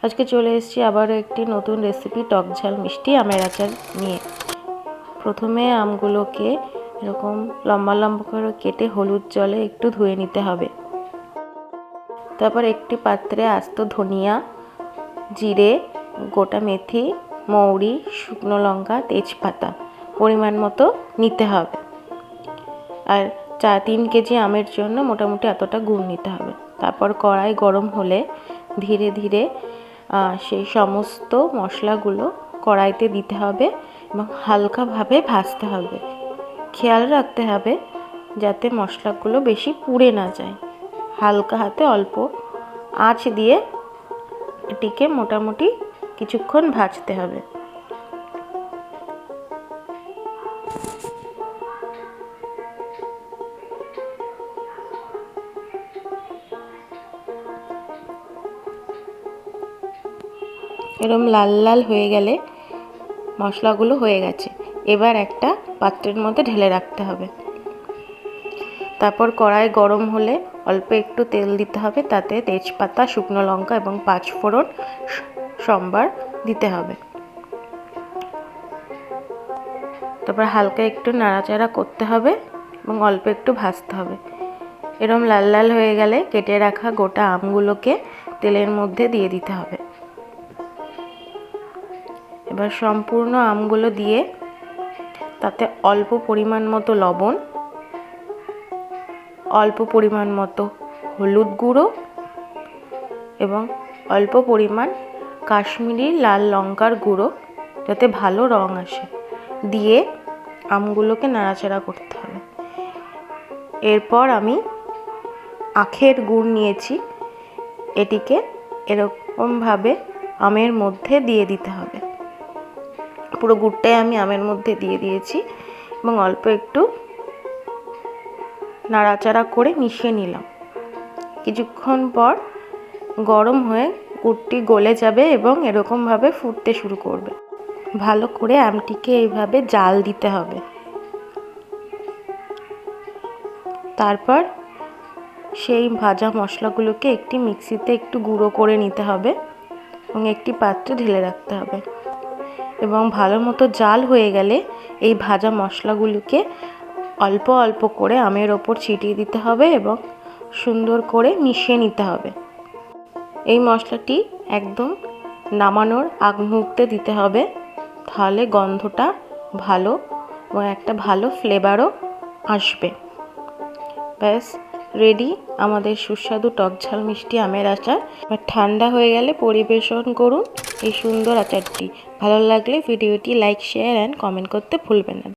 আজকে চলে এসেছি আবারও একটি নতুন রেসিপি টক ঝাল মিষ্টি আমের আচার নিয়ে। প্রথমে আমগুলোকে এরকম লম্বা লম্বা করে কেটে হলুদ জলে একটু ধুয়ে নিতে হবে। তারপর একটি পাত্রে আস্ত ধনিয়া, জিরে, গোটা মেথি, মৌরি, শুকনো লঙ্কা, তেজপাতা পরিমাণ মতো নিতে হবে। আর 3 কেজি আমের জন্য মোটামুটি এতটা গুড় নিতে হবে। তারপর কড়াই গরম হলে ধীরে ধীরে সেই সমস্ত মশলাগুলো কড়াইতে দিতে হবে এবং হালকাভাবে ভাজতে হবে। খেয়াল রাখতে হবে যাতে মশলাগুলো বেশি পুড়ে না যায়। হালকা হাতে অল্প আঁচ দিয়ে এটিকে মোটামুটি কিছুক্ষণ ভাজতে হবে। এরকম লাল লাল হয়ে গেলে মশলাগুলো হয়ে গেছে। এবার একটা পাত্রের মধ্যে ঢেলে রাখতে হবে। তারপর কড়াই গরম হলে অল্প একটু তেল দিতে হবে, তাতে তেজপাতা, শুকনো লঙ্কা এবং 5 ফোড়ন সম্বার দিতে হবে। তারপর হালকা একটু নাড়াচাড়া করতে হবে এবং অল্প একটু ভাজতে হবে। এরকম লাল লাল হয়ে গেলে কেটে রাখা গোটা আমগুলোকে তেলের মধ্যে দিয়ে দিতে হবে। এবার সম্পূর্ণ আমগুলো দিয়ে তাতে অল্প পরিমাণ মতো লবণ, অল্প পরিমাণ মতো হলুদ গুঁড়ো এবং অল্প পরিমাণ কাশ্মীরি লাল লঙ্কার গুঁড়ো, যাতে ভালো রং আসে, দিয়ে আমগুলোকে নাড়াচাড়া করতে হবে। এরপর আমি আখের গুড় নিয়েছি, এটিকে এরকমভাবে আমের মধ্যে দিয়ে দিতে হবে। পুরো গুড়টাই আমি আমের মধ্যে দিয়ে দিয়েছি এবং অল্প একটু নাড়াচাড়া করে মিশিয়ে নিলাম। কিছুক্ষণ পর গরম হয়ে গুড়টি গলে যাবে এবং এরকমভাবে ফুটতে শুরু করবে। ভালো করে আমটিকে এইভাবে জাল দিতে হবে। তারপর সেই ভাজা মশলাগুলোকে একটি মিক্সিতে একটু গুঁড়ো করে নিতে হবে এবং একটি পাত্রে ঢেলে রাখতে হবে। এবং ভালো মতো জাল হয়ে গেলে এই ভাজা মশলাগুলোকে অল্প অল্প করে আমের ওপর ছিটিয়ে দিতে হবে এবং সুন্দর করে মিশিয়ে নিতে হবে। এই মশলাটি একদম নামানোর আগ মুহূর্তে দিতে হবে, তাহলে গন্ধটা ভালো এবং একটা ভালো ফ্লেভারও আসবে। ব্যাস রেডি আমাদের সুস্বাদু টক ঝাল মিষ্টি আমের আচার। এবার ঠান্ডা হয়ে গেলে পরিবেশন করুন এই সুন্দর আচারটি। ভালো লাগলে ভিডিওটি লাইক, শেয়ার অ্যান্ড কমেন্ট করতে ভুলবেন না।